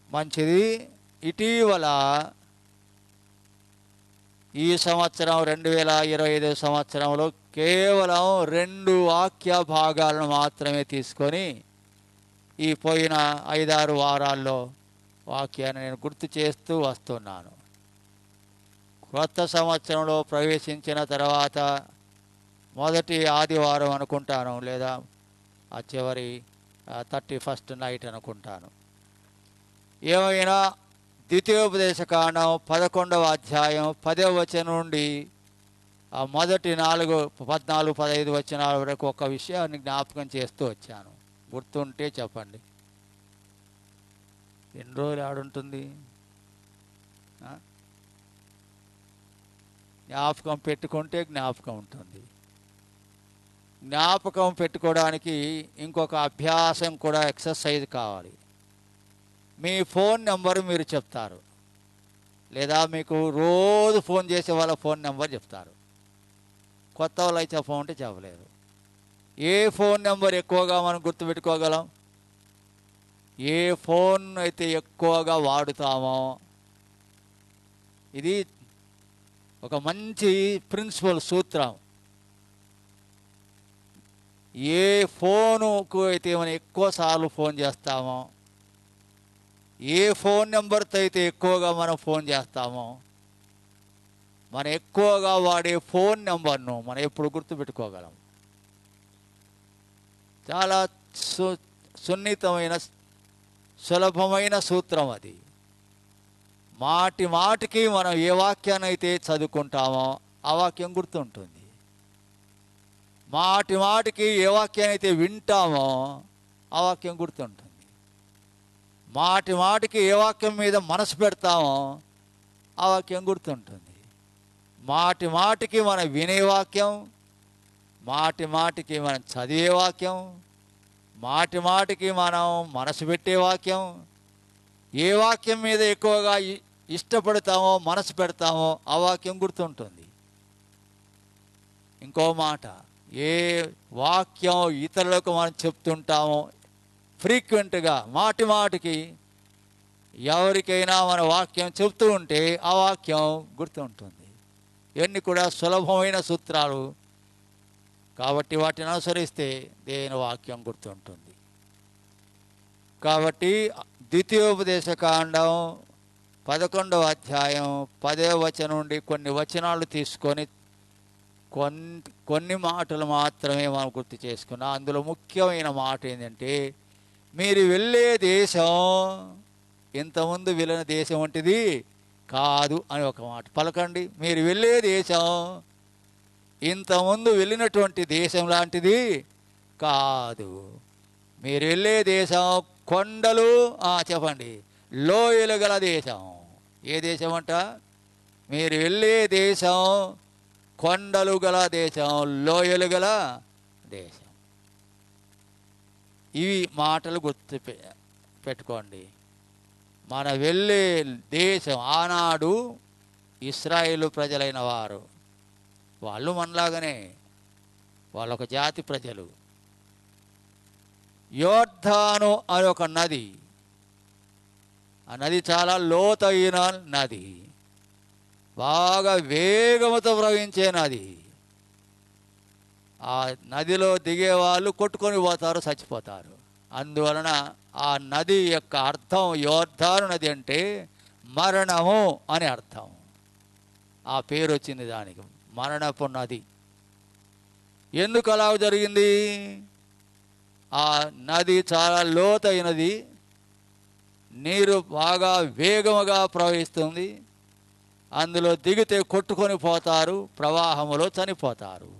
మంచిది. ఇటీవల ఈ సంవత్సరం 2025 సంవత్సరంలో కేవలం 2 వాక్య భాగాలను మాత్రమే తీసుకొని ఈ పోయిన 5-6 వారాల్లో వాక్యాన్ని నేను గుర్తు చేస్తూ వస్తున్నాను. కొత్త సంవత్సరంలో ప్రవేశించిన తర్వాత మొదటి ఆదివారం అనుకుంటాను, లేదా ఆ చివరి 31st నైట్ అనుకుంటాను. ఏమైనా ద్వితీయోపదేశకాండం 11వ అధ్యాయం 10వ వచనం నుండి ఆ మొదటి 14, 14, 15 వచనాల వరకు ఒక విషయాన్ని జ్ఞాపకం చేస్తూ వచ్చాను. గుర్తుంటే చెప్పండి. ఎన్ని రోజులు ఆడుంటుంది? జ్ఞాపకం పెట్టుకుంటే జ్ఞాపకం ఉంటుంది. జ్ఞాపకం పెట్టుకోవడానికి ఇంకొక అభ్యాసం కూడా, ఎక్సర్సైజ్ కావాలి. మీ ఫోన్ నెంబరు మీరు చెప్తారు, లేదా మీకు రోజు ఫోన్ చేసే వాళ్ళ ఫోన్ నెంబర్ చెప్తారు. కొత్త వాళ్ళు అయితే ఫోన్ ఉంటే చెప్పలేరు. ఏ ఫోన్ నెంబర్ ఎక్కువగా మనం గుర్తుపెట్టుకోగలం? ఏ ఫోన్ అయితే ఎక్కువగా వాడుతామో, ఇది ఒక మంచి ప్రిన్సిపల్ సూత్రం. ఏ ఫోనుకు అయితే మనం ఎక్కువసార్లు ఫోన్ చేస్తామో, ఏ ఫోన్ నెంబర్తో అయితే ఎక్కువగా మనం ఫోన్ చేస్తామో, మనం ఎక్కువగా వాడే ఫోన్ నెంబర్ను మనం ఎప్పుడు గుర్తుపెట్టుకోగలం. చాలా సున్నితమైన, సులభమైన సూత్రం అది. మాటి మాటికి మనం ఏ వాక్యాన్ని అయితే చదువుకుంటామో ఆ వాక్యం గుర్తుంటుంది. మాటి మాటికి ఏ వాక్యాన్ని అయితే వింటామో ఆ వాక్యం గుర్తుంటుంది. మాటి మాటికి ఏ వాక్యం మీద మనసు పెడతామో ఆ వాక్యం గుర్తుంటుంది. మాటి మాటికి మనం వినే వాక్యం, మాటి మాటికి మనం చదివే వాక్యం, మాటి మాటికి మనం మనసు పెట్టే వాక్యం, ఏ వాక్యం మీద ఎక్కువగా ఇష్టపడతామో, మనసు పెడతామో ఆ వాక్యం గుర్తుంటుంది. ఇంకో మాట, ఏ వాక్యం ఇతరులకు మనం చెప్తుంటామో ఫ్రీక్వెంట్గా, మాటి మాటికి ఎవరికైనా మన వాక్యం చెప్తూ ఉంటే ఆ వాక్యం గుర్తుంటుంది. ఇవన్నీ కూడా సులభమైన సూత్రాలు కాబట్టి వాటిని అనుసరిస్తే దేవుని వాక్యం గుర్తుంటుంది. కాబట్టి ద్వితీయోపదేశకాండం 11వ అధ్యాయం 10వ వచనం నుండి కొన్ని వచనాలు తీసుకొని కొన్ని మాటలు మాత్రమే మనం గుర్తు చేసుకున్నాం. అందులో ముఖ్యమైన మాట ఏంటంటే, మీరు వెళ్ళే దేశం ఇంతకుముందు వెళ్ళిన దేశం వంటిది కాదు అని ఒక మాట పలకండి. మీరు వెళ్ళే దేశం ఇంతకుముందు వెళ్ళినటువంటి దేశం లాంటిది కాదు. మీరు వెళ్ళే దేశం కొండలు, చెప్పండి, లోయలు గల దేశం. ఏ దేశం అంట? మీరు వెళ్ళే దేశం కొండలు గల దేశం, లోయలు గల దేశం. ఇవి మాటలు గుర్తు పెట్టుకోండి. మన వెళ్ళే దేశం, ఆనాడు ఇశ్రాయేలు ప్రజలైన వారు, వాళ్ళు మనలాగానే, వాళ్ళొక జాతి ప్రజలు. యోర్దాను అని ఒక నది, ఆ నది చాలా లోతైన నది, బాగా వేగముతో ప్రవహించే నది. ఆ నదిలో దిగే వాళ్ళు కొట్టుకొని పోతారు, చచ్చిపోతారు. అందువలన ఆ నది యొక్క అర్థం, యోర్దాను నది అంటే మరణము అని అర్థం. ఆ పేరు వచ్చింది దానికి, మరణపు నది. ఎందుకు అలా జరిగింది? ఆ నది చాలా లోతైనది, నీరు బాగా వేగముగా ప్రవహిస్తుంది. అందులో దిగితే కొట్టుకొని పోతారు, ప్రవాహములో చనిపోతారు.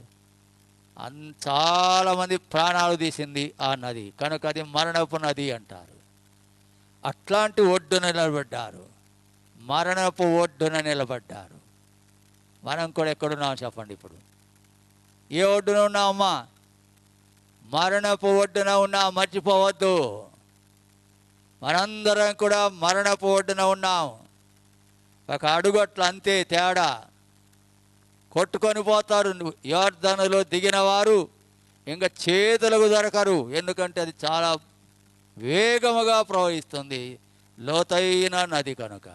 చాలామంది ప్రాణాలు తీసింది ఆ నది, కనుక అది మరణపు నది అంటారు. అట్లాంటి ఒడ్డున నిలబడ్డారు, మరణపు ఒడ్డున నిలబడ్డారు. మనం కూడా ఎక్కడున్నాం చెప్పండి? ఇప్పుడు ఏ ఒడ్డున ఉన్నామమ్మా? మరణపు ఒడ్డున ఉన్నా, మర్చిపోవద్దు. మనందరం కూడా మరణపు ఒడ్డున ఉన్నాం. ఒక అడుగొట్ల అంతే తేడా, కొట్టుకొని పోతారు. యోర్దానులో దిగిన వారు ఇంకా చేతులకు దొరకరు, ఎందుకంటే అది చాలా వేగముగా ప్రవహిస్తుంది. లోతైన నది కనుక.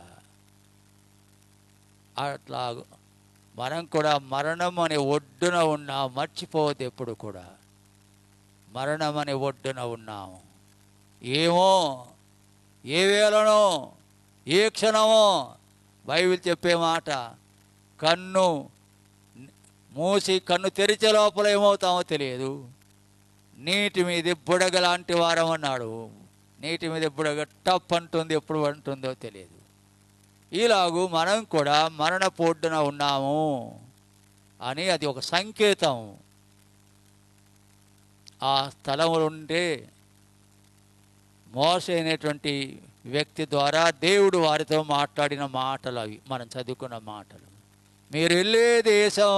అట్లా మనం కూడా మరణం అనే ఒడ్డున ఉన్నాం. మర్చిపోవద్దు ఎప్పుడు కూడా మరణం అనే ఒడ్డున ఉన్నాము. ఏమో ఏ వేళనో ఏ క్షణమో బైబిల్ చెప్పే మాట, కన్ను మూసి కన్ను తెరిచే లోపల ఏమవుతామో తెలియదు. నీటి మీద బుడగ లాంటి వారం అన్నాడు. నీటి మీద బుడగ టప్ అంటుంది, ఎప్పుడు అంటుందో తెలియదు. ఇలాగూ మనం కూడా మరణ పొడ్డున ఉన్నాము అని అది ఒక సంకేతం. ఆ స్థలంలో ఉంటే మోషే అనేటువంటి వ్యక్తి ద్వారా దేవుడు వారితో మాట్లాడిన మాటలు అవి మనం చదువుకున్న మాటలు. మీరు వెళ్ళే దేశం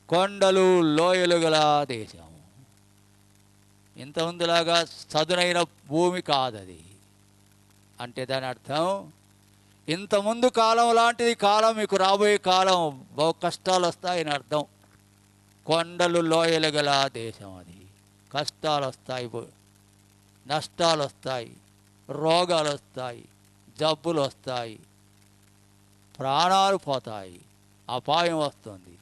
కొండలు లోయలు గల దేశం. ఇంతకుముందులాగా చదునైన భూమి కాదది. అంటే దాని అర్థం ఇంతకుముందు కాలం లాంటిది కాలం మీకు రాబోయే కాలం బహు కష్టాలు వస్తాయని అర్థం. కొండలు లోయలు గల దేశం అది. కష్టాలు వస్తాయి, నష్టాలు వస్తాయి, రోగాలు వస్తాయి, జబ్బులు వస్తాయి, ప్రాణాలు పోతాయి, అపాయం వస్తుంది,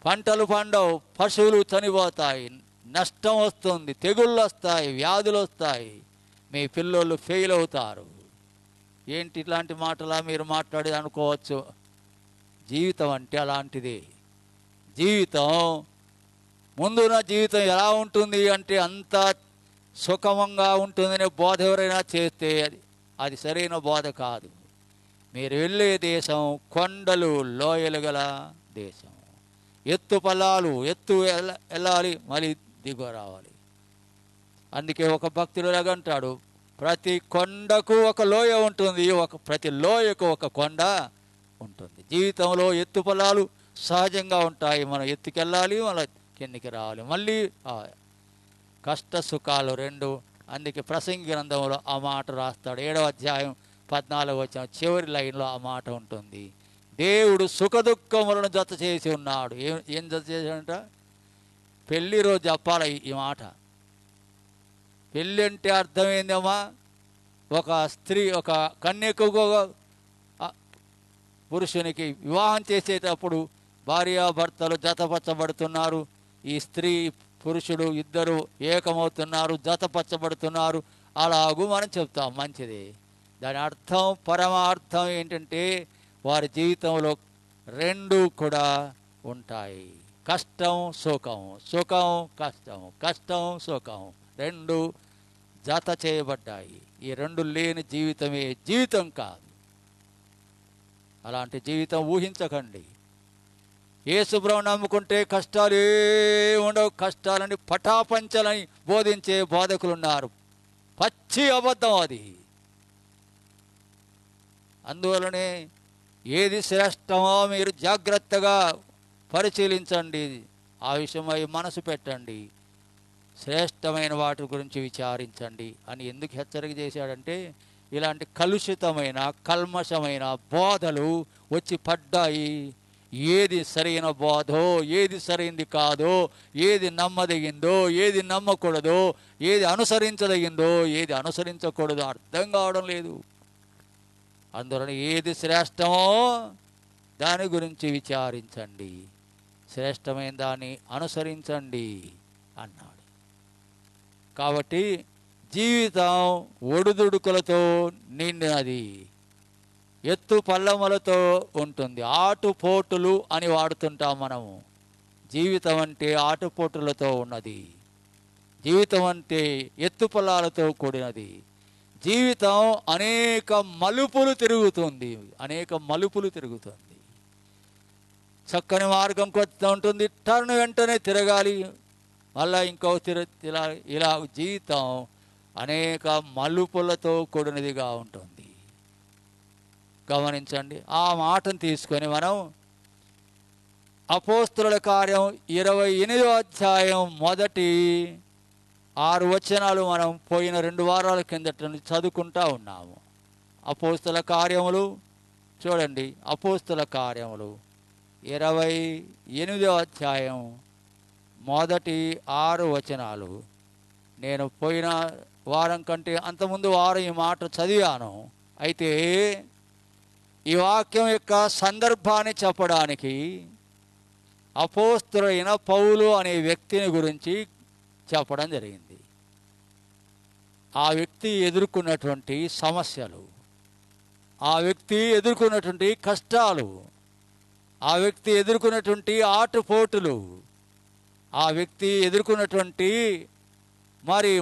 పంటలు పండవు, పశువులు చనిపోతాయి, నష్టం వస్తుంది, తెగుళ్ళు వస్తాయి, వ్యాధులు వస్తాయి, మీ పిల్లోళ్ళు ఫెయిల్ అవుతారు. ఏంటి ఇట్లాంటి మాటలా మీరు మాట్లాడి అనుకోవచ్చు. జీవితం అంటే అలాంటిది. జీవితం ముందున్న జీవితం ఎలా ఉంటుంది అంటే అంత సుఖమంగా ఉంటుందనే బోధ ఎవరైనా చేస్తే అది సరైన బోధ కాదు. మీరు వెళ్ళే దేశం కొండలు లోయలు గల దేశం. ఎత్తు పల్లాలు, ఎత్తు వెళ్ళాలి, మళ్ళీ దిగువ రావాలి. అందుకే ఒక భక్తుడు అంటాడు, ప్రతి కొండకు ఒక లోయ ఉంటుంది, ప్రతి లోయకు ఒక కొండ ఉంటుంది. జీవితంలో ఎత్తు పల్లాలు సహజంగా ఉంటాయి. మనం ఎత్తుకెళ్ళాలి, మళ్ళీ కిందికి రావాలి, మళ్ళీ కష్ట సుఖాలు రెండు. అందుకే ప్రసంగి గ్రంథంలో ఆ మాట రాస్తాడు. 7వ అధ్యాయం 14వ వచనం చివరి లైన్లో ఆ మాట ఉంటుంది. దేవుడు సుఖదుఖములను జత చేసి ఉన్నాడు. ఏం జత చేశాడంట? పెళ్లి రోజు చెప్పాలి ఈ మాట. పెళ్ళి అంటే అర్థమైందమ్మా, ఒక స్త్రీ ఒక కన్యకు పురుషునికి వివాహం చేసేటప్పుడు భార్యాభర్తలు జతపరచబడుతున్నారు. ఈ స్త్రీ పురుషుడు ఇద్దరు ఏకమవుతున్నారు, జతపరచబడుతున్నారు. అలాగూ మనం చెప్తాం, మంచిది. దాని అర్థం పరమార్థం ఏంటంటే వారి జీవితంలో రెండు కూడా ఉంటాయి. కష్టం సుఖం, సుఖం కష్టం, కష్టం సుఖం, రెండు జత చేయబడ్డాయి. ఈ రెండు లేని జీవితమే జీవితం కాదు. అలాంటి జీవితం ఊహించకండి. యేసుప్రభువును నమ్ముకుంటే కష్టాలు ఉండవు. కష్టాలని పటాపంచలని బోధించే బోధకులు ఉన్నారు. పచ్చి అబద్ధం అది. అందువలనే ఏది శ్రేష్టమో మీరు జాగ్రత్తగా పరిశీలించండి, ఆ విషయమై మనసు పెట్టండి, శ్రేష్టమైన వాటి గురించి విచారించండి అని ఎందుకు హెచ్చరిక చేశాడంటే, ఇలాంటి కలుషితమైన కల్మషమైన బోధలు వచ్చి పడ్డాయి. ఏది సరైన బోధో, ఏది సరైనది కాదో, ఏది నమ్మదగిందో, ఏది నమ్మకూడదో, ఏది అనుసరించదగిందో, ఏది అనుసరించకూడదో అర్థం కావడం లేదు. అందువలన ఏది శ్రేష్టమో దాని గురించి విచారించండి, శ్రేష్టమైన దాన్ని అనుసరించండి అన్నాడు. కాబట్టి జీవితం ఒడిదుడుకులతో నిండినది, ఎత్తు పల్లములతో ఉంటుంది. ఆటుపోటులు అని వాడుతుంటాం మనము. జీవితం అంటే ఆటుపోటులతో ఉన్నది. జీవితం అంటే ఎత్తు పల్లాలతో కూడినది. జీవితం అనేక మలుపులు తిరుగుతుంది, అనేక మలుపులు తిరుగుతుంది. చక్కని మార్గం కొత్త ఉంటుంది, టర్న్ వెంటనే తిరగాలి, మళ్ళా ఇంకో ఇలా జీవితం అనేక మలుపులతో కూడినదిగా ఉంటుంది. గమనించండి. ఆ మాటను తీసుకొని మనం అపోస్తలుల కార్యం 28వ అధ్యాయం మొదటి 6 వచనాలు మనం పోయిన 2 వారాల కిందట చదువుకుంటా ఉన్నాము. అపోస్తల కార్యములు చూడండి. అపోస్తల కార్యములు 28వ అధ్యాయం మొదటి 6 వచనాలు. నేను పోయిన వారం కంటే అంతకుముందు వారం ఈ మాట చదివాను. అయితే ఈ వాక్యం యొక్క సందర్భాన్ని చెప్పడానికి అపోస్తలుడైన పౌలు అనే వ్యక్తిని గురించి చెప్పడం జరిగింది. ఆ వ్యక్తి ఎదుర్కొన్నటువంటి సమస్యలు, ఆ వ్యక్తి ఎదుర్కొన్నటువంటి కష్టాలు, ఆ వ్యక్తి ఎదుర్కొన్నటువంటి ఆటుపోటులు, ఆ వ్యక్తి ఎదుర్కొన్నటువంటి మరి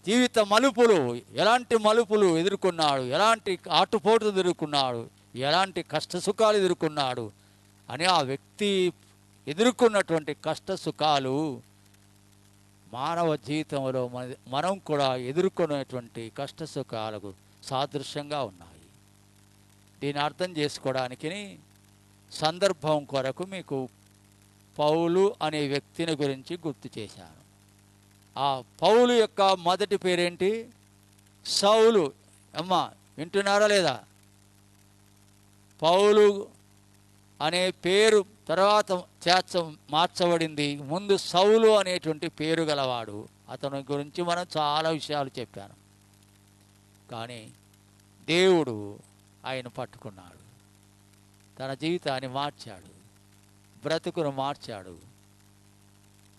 జీవిత మలుపులు, ఎలాంటి మలుపులు ఎదుర్కొన్నాడు, ఎలాంటి ఆటుపోటు ఎదుర్కొన్నాడు, ఎలాంటి కష్ట సుఖాలు ఎదుర్కొన్నాడు అని ఆ వ్యక్తి ఎదుర్కొన్నటువంటి కష్ట సుఖాలు మానవ జీవితంలో మనం కూడా ఎదుర్కొనేటువంటి కష్ట సుఖాలకు సాదృశ్యంగా ఉన్నాయి. దీన్ని అర్థం చేసుకోవడానికి సందర్భం కొరకు మీకు పౌలు అనే వ్యక్తిని గురించి గుర్తు చేశాను. ఆ పౌలు యొక్క మొదటి పేరేంటి? సౌలు. అమ్మా వింటున్నారా లేదా? పౌలు అనే పేరు తర్వాత మార్చబడింది. ముందు సౌలు అనేటువంటి పేరు గలవాడు. అతని గురించి మనం చాలా విషయాలు చెప్పాను. కానీ దేవుడు ఆయన పట్టుకున్నాడు, తన జీవితాన్ని మార్చాడు, బ్రతుకును మార్చాడు.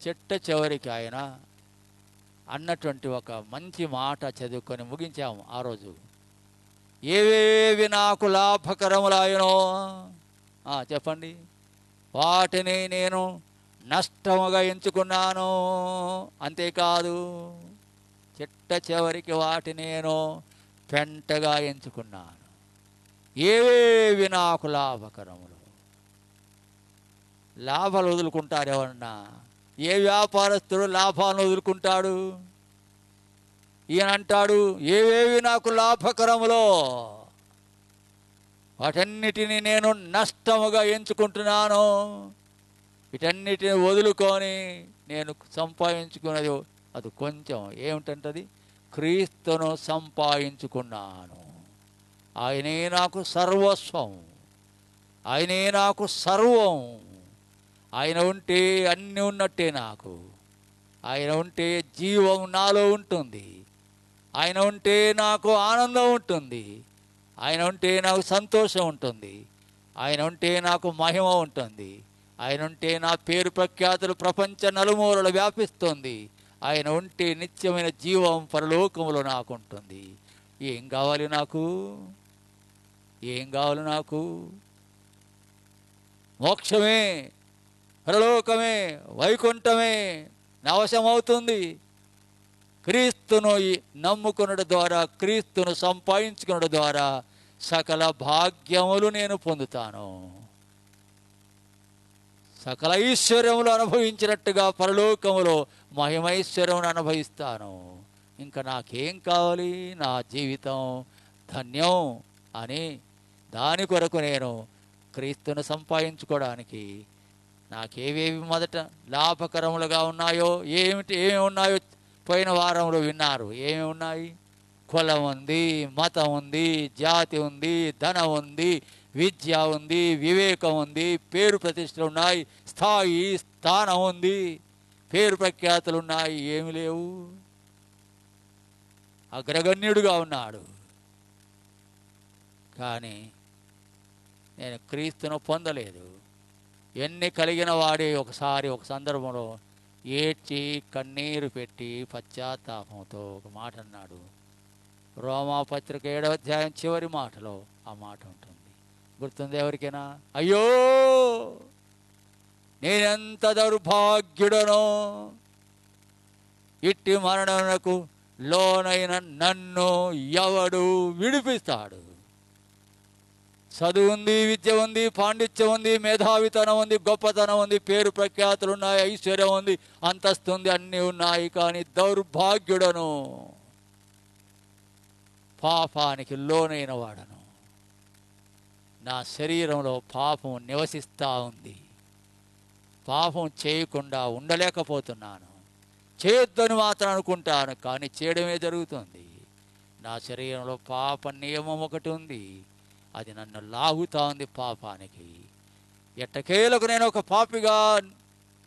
చిట్ట చివరికి ఆయన అన్నటువంటి ఒక మంచి మాట చదువుకొని ముగించాము ఆ రోజు. ఏవేవి నాకు లాభకరములాయనో చెప్పండి, వాటిని నేను నష్టముగా ఎంచుకున్నాను. అంతేకాదు, చిట్ట చివరికి వాటిని నేను పెంటగా ఎంచుకున్నాను. ఏవేవి నాకు లాభకరములు. లాభాలు వదులుకుంటారు ఎవరన్నా? ఏ వ్యాపారస్తుడు లాభాలను వదులుకుంటాడు? ఈయన అంటాడు, ఏవేవి నాకు లాభకరములో వాటన్నిటిని నేను నష్టముగా ఎంచుకుంటున్నాను. వీటన్నిటిని వదులుకొని నేను సంపాదించుకున్నది అది కొంచెం. ఏమిటంటది? క్రీస్తును సంపాదించుకున్నాను. ఆయనే నాకు సర్వస్వం, ఆయనే నాకు సర్వం. ఆయన ఉంటే అన్నీ ఉన్నట్టే నాకు. ఆయన ఉంటే జీవం నాలో ఉంటుంది. ఆయన ఉంటే నాకు ఆనందం ఉంటుంది. ఆయన ఉంటే నాకు సంతోషం ఉంటుంది. ఆయన ఉంటే నాకు మహిమ ఉంటుంది. ఆయన ఉంటే నా పేరు ప్రఖ్యాతులు ప్రపంచ నలుమూలలు వ్యాపిస్తుంది. ఆయన ఉంటే నిత్యమైన జీవం పరలోకములో నాకు ఉంటుంది. ఏం కావాలి నాకు? ఏం కావాలి నాకు? మోక్షమే, పరలోకమే, వైకుంఠమే నా వశమవుతుంది. క్రీస్తును నమ్ముకునడం ద్వారా, క్రీస్తును సంపాదించుకునడం ద్వారా సకల భాగ్యములు నేను పొందుతాను. సకల ఐశ్వర్యములు అనుభవించినట్టుగా పరలోకములో మహిమైశ్వర్యమును అనుభవిస్తాను. ఇంకా నాకేం కావాలి? నా జీవితం ధన్యం అని దాని కొరకు నేను క్రీస్తును సంపాదించుకోవడానికి నాకేవేవి మొదట లాభకరములుగా ఉన్నాయో, ఏమి ఉన్నాయో పోయిన వారంలో విన్నారు. ఏమి ఉన్నాయి? కులం ఉంది, మతం ఉంది, జాతి ఉంది, ధనం ఉంది, విద్య ఉంది, వివేకం ఉంది, పేరు ప్రతిష్టలు ఉన్నాయి, స్థాయి స్థానం ఉంది, పేరు ప్రఖ్యాతులు ఉన్నాయి. ఏమి లేవు. అగ్రగణ్యుడుగా ఉన్నాడు. కానీ నేను క్రీస్తును పొందలేదు. ఎన్ని కలిగిన వాడే ఒకసారి ఒక సందర్భంలో ఏడ్చి కన్నీరు పెట్టి పశ్చాత్తాపంతో ఒక మాట అన్నాడు. రోమాపత్రిక 7వ అధ్యాయం చివరి మాటలో ఆ మాట ఉంటుంది. గుర్తుంది ఎవరికైనా? అయ్యో నేనెంత దౌర్భాగ్యుడనో, ఇట్టి మరణమునకు లోనైన నన్ను ఎవడు విడిపిస్తాడు? చదువు ఉంది, విద్య ఉంది, పాండిత్యం ఉంది, మేధావితనం ఉంది, గొప్పతనం ఉంది, పేరు ప్రఖ్యాతులు ఉన్నాయి, ఐశ్వర్యం ఉంది, అంతస్తు ఉంది, అన్నీ ఉన్నాయి. కానీ దౌర్భాగ్యుడను, పాపానికి లోనైన వాడను. నా శరీరంలో పాపం నివసిస్తూ ఉంది. పాపం చేయకుండా ఉండలేకపోతున్నాను. చేయొద్దని మాత్రం అనుకుంటాను, కానీ చేయడమే జరుగుతుంది. నా శరీరంలో పాప నియమం ఒకటి ఉంది. అది నన్ను లాగుతా ఉంది పాపానికి. ఎట్టకేలకు నేను ఒక పాపిగా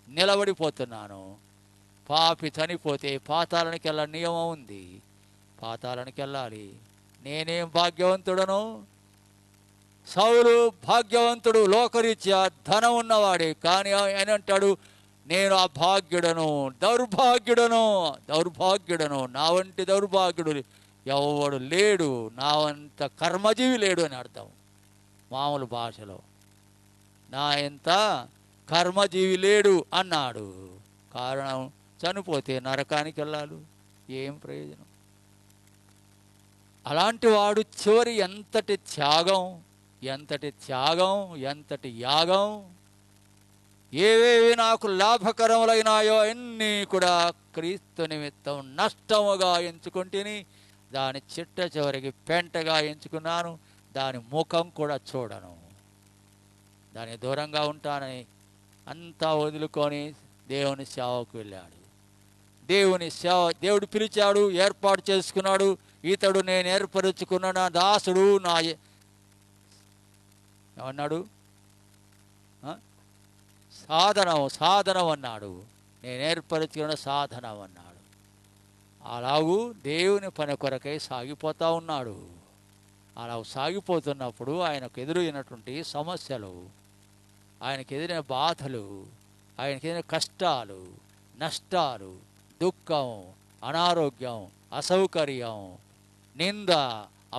నిలబడిపోతున్నాను. పాపి చనిపోతే పాతాళానికి వెళ్ళ నియమం ఉంది. పాతాళానికి వెళ్ళాలి. నేనేం భాగ్యవంతుడను? సౌలు భాగ్యవంతుడు, లోకరీత్యా ధనం ఉన్నవాడే, కానీ ఆయన అంటాడు నేను అభాగ్యుడను, దౌర్భాగ్యుడను, నా వంటి దౌర్భాగ్యుడు ఎవడు లేడు, నా వంత కర్మజీవి లేడు అని అర్థం మామూలు భాషలో. నా ఎంత కర్మజీవి లేడు అన్నాడు. కారణం చనిపోతే నరకానికి వెళ్ళాలి, ఏం ప్రయోజనం? అలాంటి వాడు చివరి ఎంతటి త్యాగం, ఎంతటి యాగం! ఏవేవి నాకు లాభకరములైనాయో అన్నీ కూడా క్రీస్తు నిమిత్తం నష్టముగా ఎంచుకుంటుని, దాని చిట్ట చివరికి పెంటగా ఎంచుకున్నాను. దాని ముఖం కూడా చూడను, దాని దూరంగా ఉంటానని అంతా వదులుకొని దేవుని సేవకు వెళ్ళాడు. దేవుడు పిలిచాడు, ఏర్పాటు చేసుకున్నాడు. ఇతడు నేను ఏర్పరుచుకున్న నా దాసుడు, నా ఏమన్నాడు? సాధనం అన్నాడు. నేను ఏర్పరుచుకున్న సాధనం అన్నాడు. అలాగూ దేవుని పని కొరకై సాగిపోతూ ఉన్నాడు. అలా సాగిపోతున్నప్పుడు ఆయనకు ఎదురైనటువంటి సమస్యలు, ఆయనకు ఎదురైన బాధలు, ఆయనకు ఎదురైన కష్టాలు, నష్టాలు, దుఃఖం, అనారోగ్యం, అసౌకర్యం, నింద,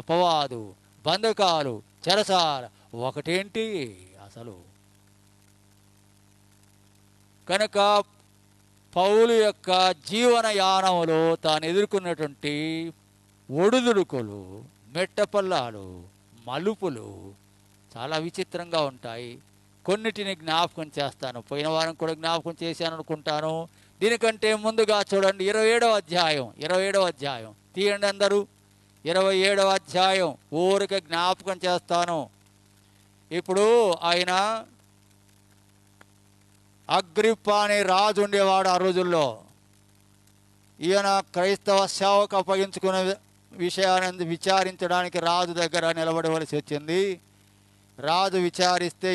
అపవాదు, బంధకాలు, చెరసాల ఒకటేంటి అసలు. కనుక పౌలు యొక్క జీవన యానంలో తాను ఎదుర్కొన్నటువంటి ఒడుదుడుకులు, మెట్టపల్లాలు, మలుపులు చాలా విచిత్రంగా ఉంటాయి. కొన్నిటిని జ్ఞాపకం చేస్తాను. పోయిన వారం కూడా జ్ఞాపకం చేశాను అనుకుంటాను. దీనికంటే ముందుగా చూడండి 27వ అధ్యాయం తీయండి అందరూ. 27వ అధ్యాయం ఊరికే జ్ఞాపకం చేస్తాను. ఇప్పుడు ఆయన అగ్రిప్ప అనే రాజు ఉండేవాడు ఆ రోజుల్లో. ఈయన క్రైస్తవ సేవకు అప్పగించుకున్న విషయాన్ని విచారించడానికి రాజు దగ్గర నిలబడవలసి వచ్చింది. రాజు విచారిస్తే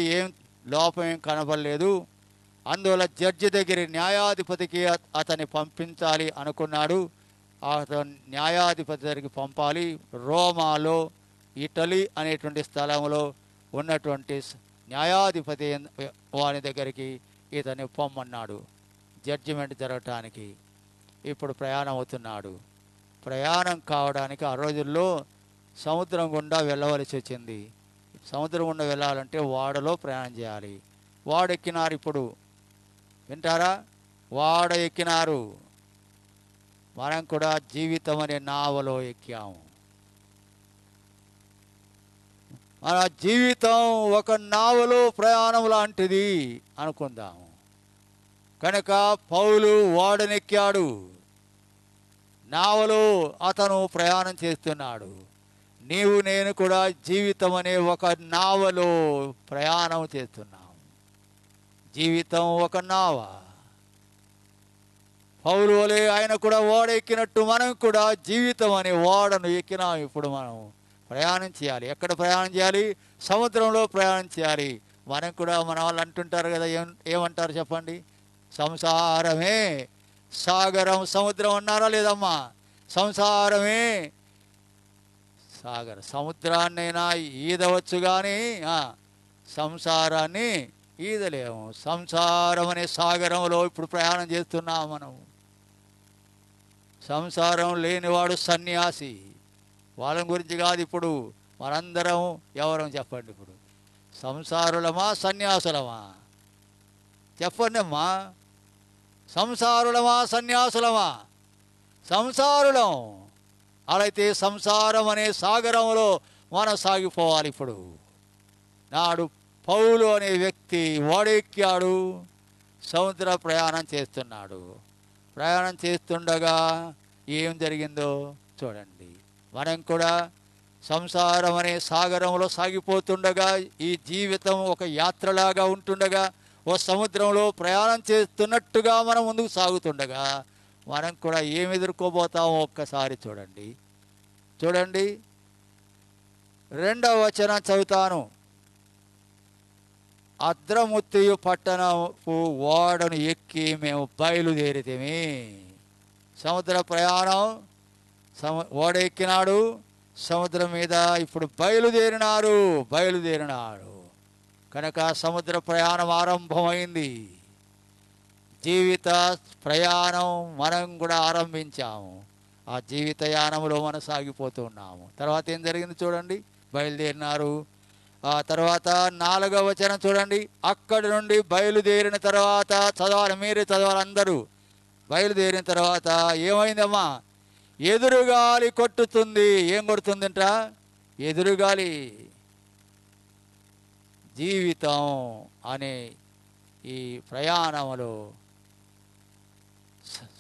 లోపం ఏం కనబడలేదు. అందువల్ల జడ్జి దగ్గర న్యాయాధిపతికి అతన్ని పంపించాలి అనుకున్నాడు. అతను న్యాయాధిపతి దగ్గరికి పంపాలి. రోమాలో, ఇటలీ అనేటువంటి స్థలంలో ఉన్నటువంటి న్యాయాధిపతి వారి దగ్గరికి ఇతన్ని పొమ్మన్నాడు జడ్జిమెంట్ జరగటానికి. ఇప్పుడు ప్రయాణం అవుతున్నాడు. ప్రయాణం కావడానికి ఆ రోజుల్లో సముద్రం గుండా వెళ్ళవలసి వచ్చింది. సముద్రం గుండా వెళ్ళాలంటే ఓడలో ప్రయాణం చేయాలి. ఓడ ఎక్కినారు. ఇప్పుడు వింటారా? ఓడ ఎక్కినారు. మనం కూడా జీవితం అనే నావలో ఎక్కాము. మన జీవితం ఒక నావలో ప్రయాణం లాంటిది అనుకుందాము. కనుక పౌలు ఓడనెక్కాడు, నావలో అతను ప్రయాణం చేస్తున్నాడు. నీవు నేను కూడా జీవితం అనే ఒక నావలో ప్రయాణం చేస్తున్నాం. జీవితం ఒక నావ. పౌలు వలె ఆయన కూడా ఓడ ఎక్కినట్టు మనం కూడా జీవితం అనే ఓడను ఎక్కినాం. ఇప్పుడు మనం ప్రయాణం చేయాలి. ఎక్కడ ప్రయాణం చేయాలి? సముద్రంలో ప్రయాణం చేయాలి. మనం కూడా మన వాళ్ళు అంటుంటారు కదా, ఏమంటారు చెప్పండి? సంసారమే సాగరం, సముద్రం అన్నారా లేదమ్మా? సంసారమే సాగరం. సముద్రాన్నైనా ఈదవచ్చు కానీ సంసారాన్ని ఈదలేము. సంసారం అనే సాగరంలో ఇప్పుడు ప్రయాణం చేస్తున్నాం మనం. సంసారం లేనివాడు సన్యాసి. వాళ్ళ గురించి కాదు ఇప్పుడు. మనందరం ఎవరం చెప్పండి? ఇప్పుడు సంసారులమా సన్యాసులమా? చెప్పండి అమ్మా. సంసారులమా సన్యాసులమా? సంసారులం. అలా అయితే సంసారం అనే సాగరంలో మనం సాగిపోవాలి. ఇప్పుడు నాడు పౌలు అనే వ్యక్తి ఓడెక్కాడు, సముద్ర ప్రయాణం చేస్తున్నాడు. ప్రయాణం చేస్తుండగా ఏం జరిగిందో చూడండి. మనం కూడా సంసారం అనే సాగరంలో సాగిపోతుండగా, ఈ జీవితం ఒక యాత్రలాగా ఉంటుండగా, ఓ సముద్రంలో ప్రయాణం చేస్తున్నట్టుగా మనం ముందుకు సాగుతుండగా మనం కూడా ఏమి ఎదుర్కోబోతామో ఒక్కసారి చూడండి. 2వ వచనం చదువుతాను. అద్రముత్తియు పట్టణపు ఓడను ఎక్కి మేము బయలుదేరితేమి. సముద్ర ప్రయాణం ఓడ ఎక్కినాడు, సముద్రం మీద ఇప్పుడు బయలుదేరినాడు కనుక సముద్ర ప్రయాణం ఆరంభమైంది. జీవిత ప్రయాణం మనం కూడా ఆరంభించాము. ఆ జీవిత యానంలో మనం సాగిపోతున్నాము. తర్వాత ఏం జరిగింది చూడండి. బయలుదేరినారు. ఆ తర్వాత 4వ వచనం చూడండి. అక్కడి నుండి బయలుదేరిన తర్వాత చదవాలి, మీరే చదవాలి అందరూ. బయలుదేరిన తర్వాత ఏమైందమ్మా? ఎదురుగాలి కొట్టుతుంది. ఏం కొడుతుందంట? ఎదురుగాలి. జీవితం అనే ఈ ప్రయాణములో,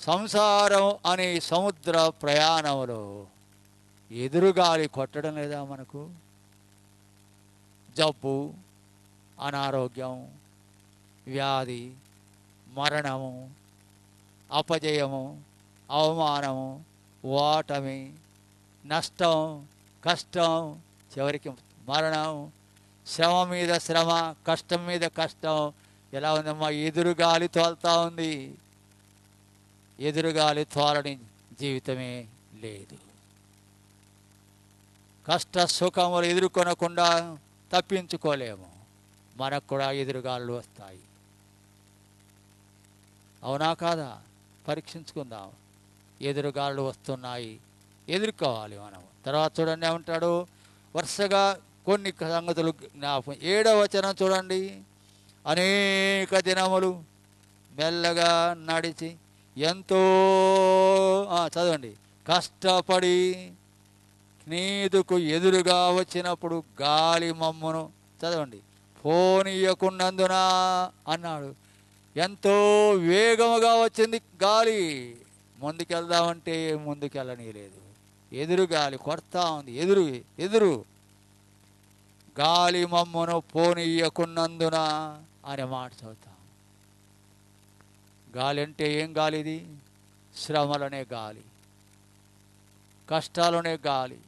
సంసారం అనే సముద్ర ప్రయాణములో ఎదురుగాలి కొట్టడం లేదా మనకు? జబ్బు, అనారోగ్యం, వ్యాధి, మరణము, అపజయము, అవమానము, ఓటమి, నష్టం, కష్టం, చివరికి మరణం, శ్రమ మీద శ్రమ, కష్టం మీద కష్టం. ఎలా ఉందమ్మా? ఎదురుగాలి తోలుతూ ఉంది. ఎదురుగాలి తోలని జీవితమే లేదు. కష్ట సుఖములు ఎదుర్కొనకుండా తప్పించుకోలేము. మనకు కూడా ఎదురుగాలు వస్తాయి. అవునా కాదా? పరీక్షించుకుందాం. ఎదురుగాలు వస్తున్నాయి, ఎదుర్కోవాలి మనం. తర్వాత చూడండి ఏమంటాడు? వరుసగా కొన్ని సంగతులు జ్ఞాపకం. 7వ వచనం చూడండి. అనేక దినములు మెల్లగా నడిచి ఎంతో చదవండి కష్టపడి నీదుకు ఎదురుగా వచ్చినప్పుడు గాలి మమ్మును చదవండి పోనీయకున్నందున అన్నాడు. ఎంతో వేగముగా వచ్చింది గాలి. ముందుకెళ్దామంటే ముందుకెళ్ళనీయలేదు. ఎదురు గాలి కొడతా ఉంది. ఎదురు గాలి మమ్మును పోనీయకున్నందున అనే మాట చదువుతాం. గాలి అంటే ఏం గాలి ఇది? శ్రమలనే గాలి, కష్టాలనే గాలి,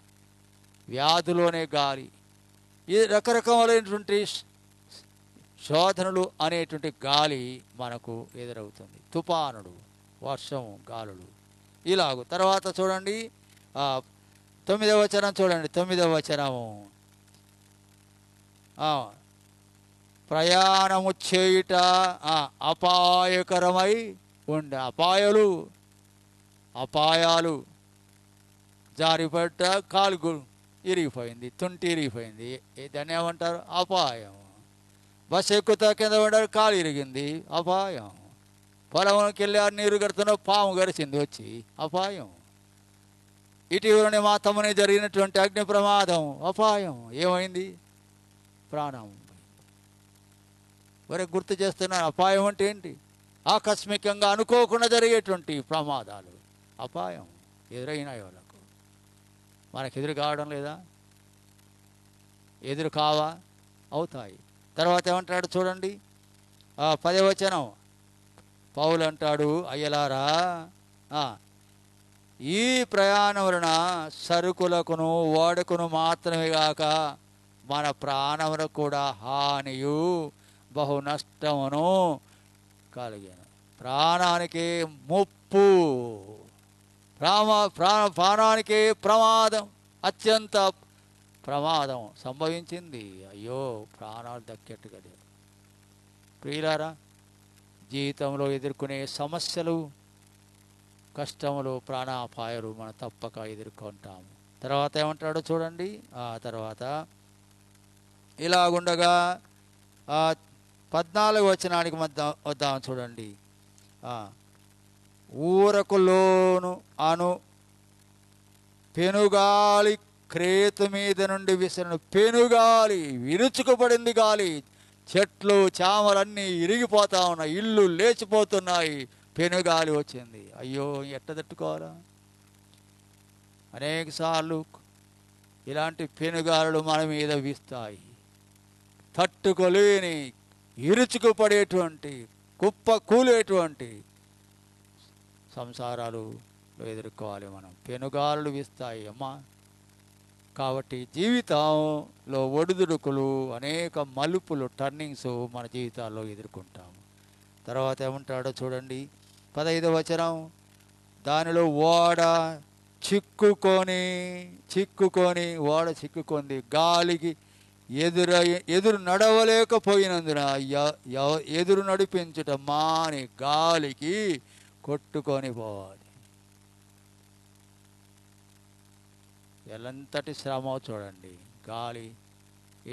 వ్యాధులోనే గాలి, ఈ రకరకాలైనటువంటి శోధనలు అనేటువంటి గాలి మనకు ఎదురవుతుంది. తుఫానుడు, వర్షము, గాలులు ఇలాగు. తర్వాత చూడండి 9వ వచనం చూడండి. 9వ వచనము ప్రయాణము చేయుట అపాయకరమై ఉండే అపాయాలు జారిపడ్డ కాలు ఇరిగిపోయింది, తుంటి ఇరిగిపోయింది. దాన్ని ఏమంటారు? అపాయం. బస్సు ఎక్కుతా కింద పడ్డారు, కాలు ఇరిగింది, అపాయం. పొలంలోకి వెళ్ళి నీరు కడుతున్న పాము గరిచింది, వచ్చి అపాయం. ఇటీవలనే మా తమ్ముని జరిగినటువంటి అగ్ని ప్రమాదం, అపాయం. ఏమైంది? ప్రాణం. వరకు గుర్తు చేస్తున్నాను. అపాయం అంటే ఏంటి? ఆకస్మికంగా అనుకోకుండా జరిగేటువంటి ప్రమాదాలు అపాయం. ఎదురైనాయి వాళ్ళకు. మనకు ఎదురు కావడం లేదా? ఎదురు కావా? అవుతాయి. తర్వాత ఏమంటాడు చూడండి 10వ వచనం. పౌలు అంటాడు, అయ్యలారా ఈ ప్రయాణం వలన సరుకులకును ఓడకును మాత్రమే గాక మన ప్రాణములకు కూడా హానియు బహు నష్టమును కలిగాను. ప్రాణానికి ముప్పు, ప్రాణానికి ప్రమాదం, అత్యంత ప్రమాదం సంభవించింది. అయ్యో, ప్రాణాలు దక్కేట్టుగా లేదు. ప్రియులారా, జీవితంలో ఎదుర్కొనే సమస్యలు, కష్టములు, ప్రాణాపాయాలు మనం తప్పక ఎదుర్కొంటాము. తర్వాత ఏమంటాడో చూడండి. తర్వాత ఇలాగుండగా 14వ వచనానికి వద్దాం చూడండి. ఊరకులోను అను పెనుగాలి క్రేతు మీద నుండి విసిరిన పెనుగాలి, విరుచుకుపడింది గాలి. చెట్లు చామలన్నీ ఇరిగిపోతా ఉన్నాయి, ఇల్లు లేచిపోతున్నాయి. పెనుగాలి వచ్చింది. అయ్యో, ఎట్ట తట్టుకోవాలా? అనేక సార్లు ఇలాంటి పెనుగాలులు మన మీద వీస్తాయి. తట్టుకోలేని, ఇరుచుకుపడేటువంటి, కుప్ప కూలేటువంటి సంసారాలు ఎదుర్కోవాలి మనం. పెనుగాలులు వీస్తాయి అమ్మా. కాబట్టి జీవితంలో ఒడిదుడుకులు, అనేక మలుపులు, టర్నింగ్స్ మన జీవితాల్లో ఎదుర్కొంటాము. తర్వాత ఏమంటాడో చూడండి 15వ వచనం. దానిలో ఓడ చిక్కుకొని ఓడ చిక్కుకుంది. గాలికి ఎదురు నడవలేకపోయినందున ఎదురు నడిపించుట మాని గాలికి కొట్టుకొని పోవాలి. ఎలాంటి శ్రమ చూడండి. గాలి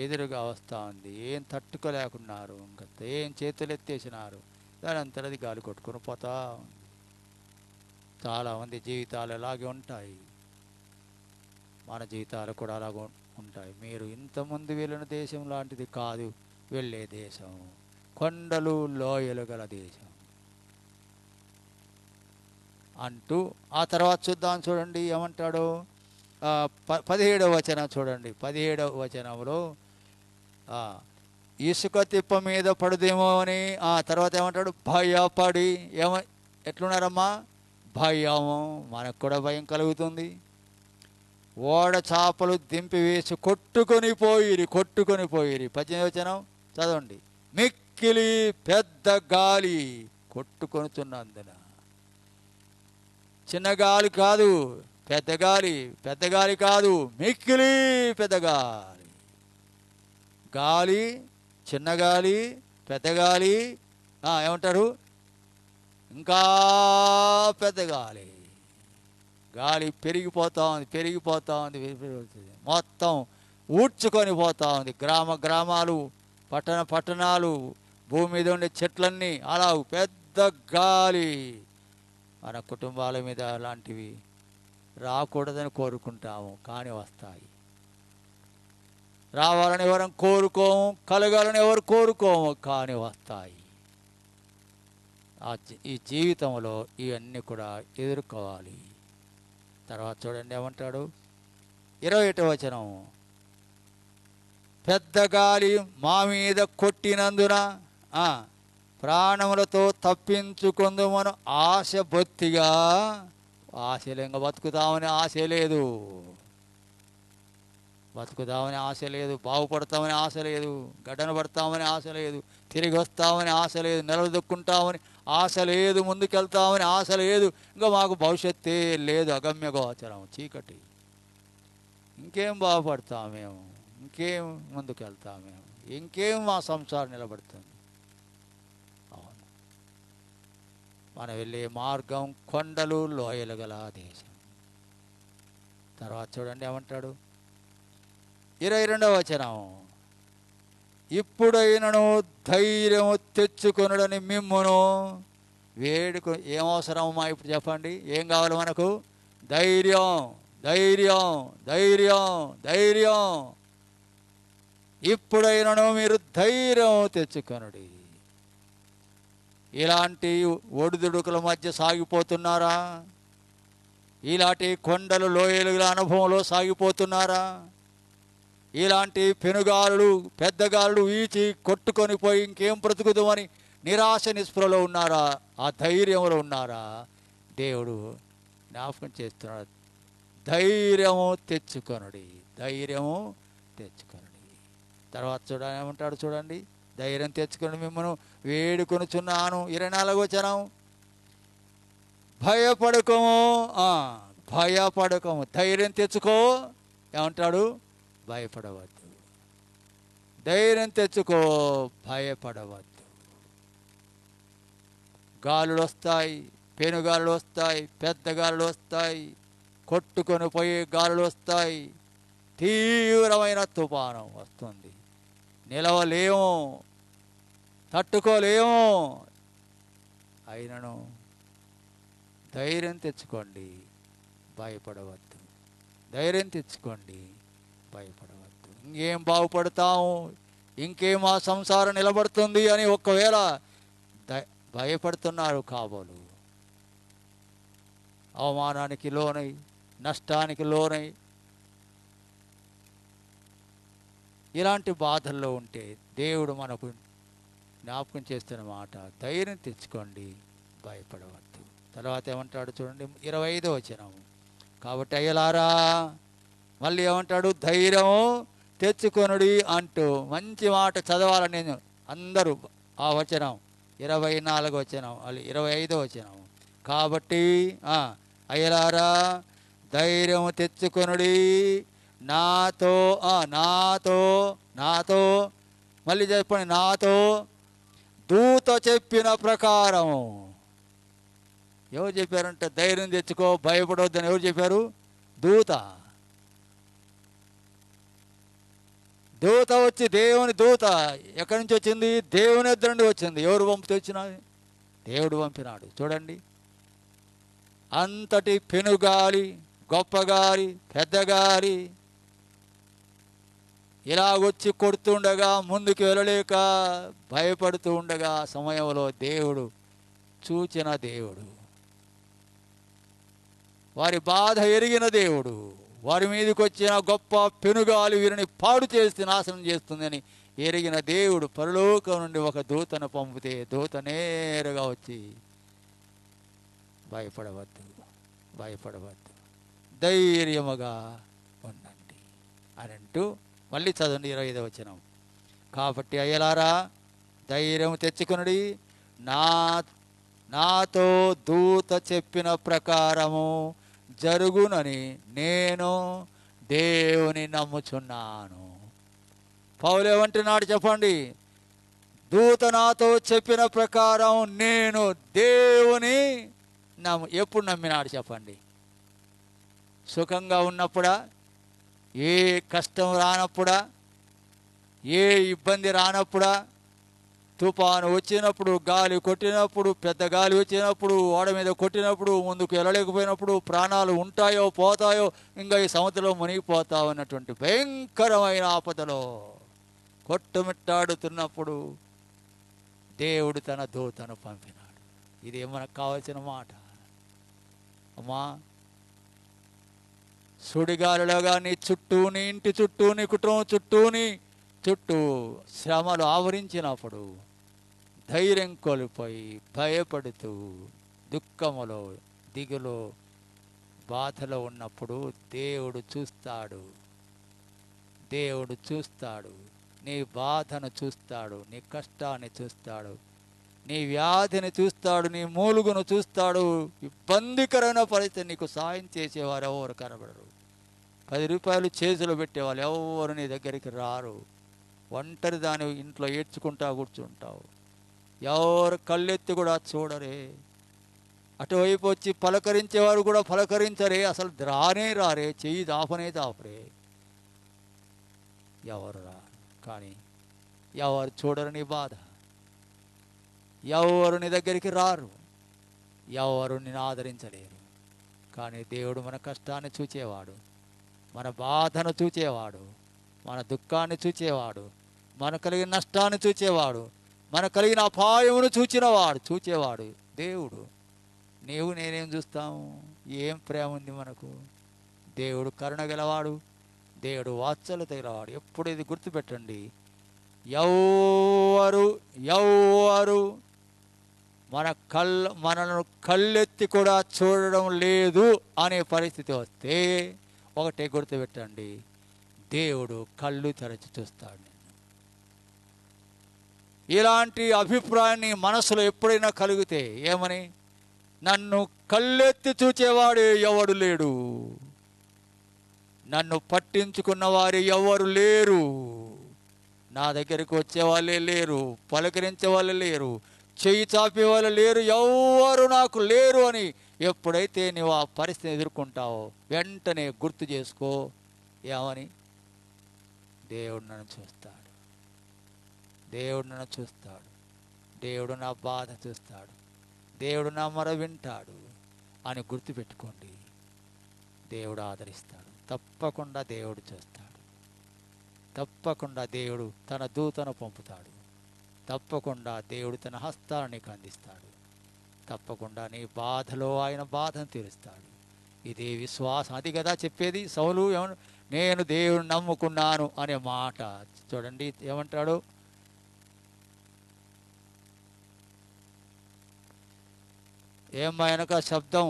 ఎదురుగా వస్తూ ఉంది, ఏం తట్టుకోలేకున్నారు, ఇంకా ఏం చేతులు ఎత్తేసినారు, దాని అంతటది గాలి కొట్టుకొని పోతా ఉంది. చాలామంది జీవితాలు అలాగే ఉంటాయి, మన జీవితాలు కూడా అలాగ ఉంటాయి. మీరు ఇంతకుముందు వెళ్ళిన దేశం లాంటిది కాదు వెళ్ళే దేశం, కొండలు లోయలు గల దేశం అంటూ ఆ తర్వాత చూద్దాం. చూడండి ఏమంటాడు, 17వ వచనం చూడండి. 17వ వచనంలో ఇసుక తిప్ప మీద పడుదేమో అని, ఆ తర్వాత ఏమంటాడు, భయపడి ఎట్లున్నారమ్మా, భయము, మనకు కూడా భయం కలుగుతుంది. ఓడ చాపలు దింపివేసి కొట్టుకొని పోయిరి. 18వ వచనం చదవండి. మిక్కిలి పెద్ద గాలి కొట్టుకొనుతున్నందున, చిన్న గాలి కాదు, పెద్ద గాలి కాదు, మిక్కిలి పెద్ద గాలి. గాలి, చిన్న గాలి, పెద్ద గాలి, ఏమంటారు, ఇంకా పెద్ద గాలి. గాలి పెరిగిపోతూ ఉంది, మొత్తం ఊడ్చుకొని పోతూ ఉంది. గ్రామాలు, పట్టణాలు, భూమి మీద ఉండే చెట్లన్నీ అలా పెద్ద గాలి. మన కుటుంబాల మీద అలాంటివి రాకూడదని కోరుకుంటాము, కానీ వస్తాయి. రావాలని ఎవరు కోరుకోము, కలగాలని ఎవరు కోరుకోము, కానీ వస్తాయి. ఈ జీవితంలో ఇవన్నీ కూడా ఎదుర్కోవాలి. తర్వాత చూడండి ఏమంటాడు, 21వ వచనం. పెద్ద గాలి మా మీద కొట్టినందున ప్రాణములతో తప్పించుకుందుమను ఆశ బొత్తిగా, ఆశలేంగా బతుకుతామని ఆశ లేదు, బాగుపడతామని ఆశ లేదు, గడ్డన పడతామని ఆశ లేదు, తిరిగి వస్తామని ఆశ లేదు, నిలదొక్కుంటామని ఆశ లేదు, ముందుకెళ్తామని ఆశ లేదు. ఇంకా మాకు భవిష్యత్తే లేదు, అగమ్య గోచరం, చీకటి. ఇంకేం బాగుపడతామేమో, ఇంకేం ముందుకెళ్తామేమో, ఇంకేం మా సంసారం నిలబడుతుంది. అవును, మనం వెళ్ళే మార్గం కొండలు లోయలు గల దేశం. తర్వాత చూడండి ఏమంటాడు, 22వ వచనం. ఇప్పుడైనను ధైర్యము తెచ్చుకొనుడని మిమ్మును వేడుకు. ఏం అవసరమమ్మా ఇప్పుడు చెప్పండి, ఏం కావాలి మనకు? ధైర్యం. ఇప్పుడైనను మీరు ధైర్యం తెచ్చుకొనుడి. ఇలాంటి ఒడిదుడుకుల మధ్య సాగిపోతున్నారా? ఇలాంటి కొండలు లోయలుల అనుభవంలో సాగిపోతున్నారా? ఇలాంటి పెనుగాలులు, పెద్దగాలులు వీచి కొట్టుకొని పోయి ఇంకేం బ్రతుకుదామని నిరాశ నిస్పృహలో ఉన్నారా? ఆ ధైర్యంలో ఉన్నారా? దేవుడు జ్ఞాపకం చేస్తున్నాడు, ధైర్యము తెచ్చుకొనుడి. తర్వాత చూడండి ఏమంటాడు, చూడండి, ధైర్యం తెచ్చుకొని మిమ్మల్ని వేడుకొనుచున్నాను. 24వ వచనం. భయపడకము, ధైర్యం తెచ్చుకో. ఏమంటాడు, భయపడవద్దు, ధైర్యం తెచ్చుకో, భయపడవద్దు. గాలులు వస్తాయి, పెనుగాలులు వస్తాయి, పెద్ద గాలులు వస్తాయి, కొట్టుకొని పోయే గాలులు వస్తాయి, తీవ్రమైన తుఫాను వస్తుంది, నిలవలేము, తట్టుకోలేము. అయినను ధైర్యం తెచ్చుకోండి, భయపడవద్దు. భయపడవద్దు. ఇంకేం బాగుపడతాము, ఇంకేం ఆ సంసారం నిలబడుతుంది అని ఒకవేళ భయపడుతున్నారు కాబోలు, అవమానానికి లోనై, నష్టానికి లోనై, ఇలాంటి బాధల్లో ఉంటే దేవుడు మనకు జ్ఞాపకం చేస్తున్న మాట, ధైర్యం తెచ్చుకోండి, భయపడవద్దు. తర్వాత ఏమంటాడు చూడండి, 25వ వచనం. కాబట్టి అయ్యలారా, మళ్ళీ ఏమంటాడు, ధైర్యము తెచ్చుకొనుడి అంటూ మంచి మాట చదవాలి. నేను అందరూ ఆ వచనం 24వ వచనం, 25వ వచనం. కాబట్టి అయ్యలారా, ధైర్యం తెచ్చుకొనుడి, నాతో నాతో నాతో మళ్ళీ చెప్పండి, నాతో దూత చెప్పిన ప్రకారము. ఎవరు చెప్పారంటే ధైర్యం తెచ్చుకో, భయపడవద్దని ఎవరు చెప్పారు? దూత. దూత వచ్చి, దేవుని దూత ఎక్కడి నుంచి వచ్చింది? దేవుని ఎదురు నుండి వచ్చింది. ఎవరు పంపితే వచ్చినది? దేవుడు పంపినాడు. చూడండి, అంతటి పెనుగాలి, గొప్ప గాలి, పెద్ద గాలి ఇలాగొచ్చి కొడుతుండగా, ముందుకు వెళ్ళలేక భయపడుతూ ఉండగా సమయంలో దేవుడు చూచిన దేవుడు, వారి బాధ ఎరిగిన దేవుడు, వారి మీదకి వచ్చిన గొప్ప పెనుగాలి వీరిని పాడు చేసి నాశనం చేస్తుందని ఎరిగిన దేవుడు పరలోకం నుండి ఒక దూతను పంపితే, దూత నేరుగా వచ్చి భయపడవద్దు, భయపడవద్దు, ధైర్యముగా ఉండండి అని అంటూ మళ్ళీ చదవండి 25వ వచనం. కాబట్టి అయ్యలారా ధైర్యం తెచ్చుకునుడి, నాతో దూత చెప్పిన ప్రకారము జరుగునని నేను దేవుని నమ్ముచున్నాను. పౌలు ఏమంటున్నాడు చెప్పండి? దూత నాతో చెప్పిన ప్రకారం నేను దేవుని ఎప్పుడు నమ్మినాడు చెప్పండి? సుఖంగా ఉన్నప్పుడా? ఏ కష్టం రానప్పుడా? ఏ ఇబ్బంది రానప్పుడా? తుఫాను వచ్చినప్పుడు, గాలి కొట్టినప్పుడు, పెద్ద గాలి వచ్చినప్పుడు, ఓడ మీద కొట్టినప్పుడు, ముందుకు వెళ్ళలేకపోయినప్పుడు, ప్రాణాలు ఉంటాయో పోతాయో, ఇంకా ఈ సముద్రంలో మునిగిపోతావు అన్నటువంటి భయంకరమైన ఆపదలో కొట్టుమిట్టాడుతున్నప్పుడు దేవుడు తన దూతను పంపినాడు. ఇది మనకు కావాల్సిన మాట. అమ్మా, సుడిగాలిలోగా నీ చుట్టూ, నీ ఇంటి చుట్టూ, నీ కుటుంబం చుట్టూ శ్రమలు ఆవరించినప్పుడు ధైర్యం కోల్పోయి భయపడుతూ దుఃఖములో, దిగులో, బాధలో ఉన్నప్పుడు దేవుడు చూస్తాడు. దేవుడు చూస్తాడు. నీ బాధను చూస్తాడు, నీ కష్టాన్ని చూస్తాడు, నీ వ్యాధిని చూస్తాడు, నీ మూలుగును చూస్తాడు. ఇబ్బందికరమైన పరిస్థితి నీకు సాయం చేసేవారు ఎవరు కనబడరు. 10 రూపాయలు చేతిలో పెట్టేవాళ్ళు ఎవరు నీ దగ్గరికి రారు. ఒంటరి దాని ఇంట్లో ఏడ్చుకుంటా కూర్చుంటావు. ఎవరు కళ్ళెత్తి కూడా చూడరే. అటువైపు వచ్చి పలకరించేవారు కూడా పలకరించరే, అసలు రారే, చెయ్యి దాపరే. ఎవరు రా, కానీ ఎవరు చూడరు నీ బాధ, ఎవరు నీ దగ్గరికి రారు, ఎవరు నిన్ను ఆదరించలేరు. కానీ దేవుడు మన కష్టాన్ని చూచేవాడు, మన బాధను చూచేవాడు, మన దుఃఖాన్ని చూచేవాడు, మన కలిగిన నష్టాన్ని చూచేవాడు, మన కలిగిన అపాయమును చూచేవాడు దేవుడు. నీవు నేనేం చూస్తాము? ఏం ప్రేమ ఉంది మనకు? దేవుడు కరుణ గలవాడు, దేవుడు వాత్సల్యత గలవాడు. ఎప్పుడు ఇది గుర్తుపెట్టండి. ఎవరు మనను కళ్ళెత్తి కూడా చూడడం లేదు అనే పరిస్థితి వస్తే ఒకటే గుర్తుపెట్టండి, దేవుడు కళ్ళు తెరచి చూస్తాడు. ఇలాంటి అభిప్రాయాన్ని మనసులో ఎప్పుడైనా కలిగితే ఏమని? నన్ను కళ్ళెత్తి చూచేవాడు ఎవడు లేడు, నన్ను పట్టించుకున్న వారు ఎవరు లేరు, నా దగ్గరికి వచ్చేవాళ్ళే లేరు, పలకరించే వాళ్ళు లేరు, చెయ్యి చాపే వాళ్ళు లేరు, ఎవరు నాకు లేరు అని ఎప్పుడైతే నువ్వు ఆ పరిస్థితిని ఎదుర్కొంటావో వెంటనే గుర్తు చేసుకో. ఏమని? దేవుడు నన్ను చూస్తాడు, దేవుడు నన్ను చూస్తాడు, దేవుడు నా బాధ చూస్తాడు, దేవుడు నా మొర వింటాడు అని గుర్తుపెట్టుకోండి. దేవుడు ఆదరిస్తాడు. తప్పకుండా దేవుడు చూస్తాడు. తప్పకుండా దేవుడు తన దూతను పంపుతాడు. తప్పకుండా దేవుడు తన హస్తాన్ని నీకు అందిస్తాడు. తప్పకుండా నీ బాధలో ఆయన బాధను తీరుస్తాడు. ఇదే విశ్వాసం. అది కదా చెప్పేది సౌలు. నేను దేవుని నమ్ముకున్నాను అనే మాట చూడండి ఏమంటాడు? ఏమైనా శబ్దం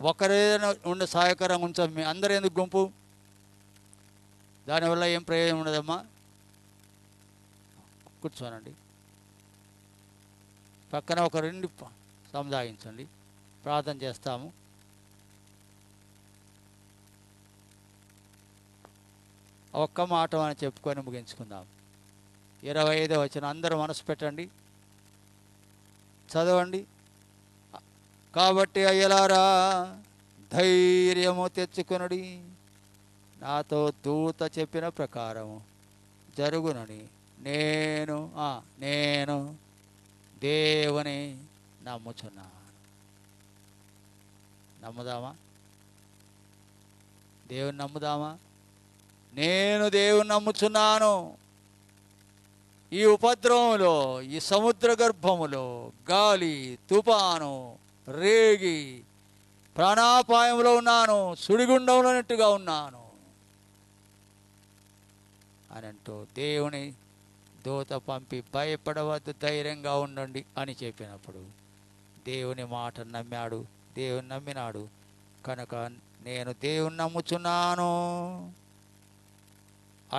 ఒకరేదైనా ఉండే సహాయకరంగా ఉంచాం. మీ అందరూ ఎందుకు గుంపు? దానివల్ల ఏం ప్రయోజనం ఉండదమ్మా. కూర్చోనండి. పక్కన ఒక రెండు సముదాయించండి, ప్రార్థన చేస్తాము. ఒక్క మాట అని చెప్పుకొని ముగించుకుందాం. 25వ వచనం అందరూ మనసు పెట్టండి, చదవండి. కాబట్టి అయ్యలారా ధైర్యము తెచ్చుకొనుడి, నాతో దూత చెప్పిన ప్రకారము జరుగునని నేను దేవుని నమ్ముచున్నాను. నమ్ముదామా? దేవుని నమ్ముదామా? నేను దేవుని నమ్ముచున్నాను. ఈ ఉపద్రవంలో, ఈ సముద్ర గర్భములో గాలి, తుఫాను, రేగి, ప్రాణాపాయంలో ఉన్నాను, సుడిగుండంలోనట్టుగా ఉన్నాను అని అంటూ దేవుని దూత పంపి భయపడవద్దు, ధైర్యంగా ఉండండి అని చెప్పినప్పుడు దేవుని మాట నమ్మాడు, దేవుని నమ్మినాడు. కనుక నేను దేవుని నమ్ముచున్నాను,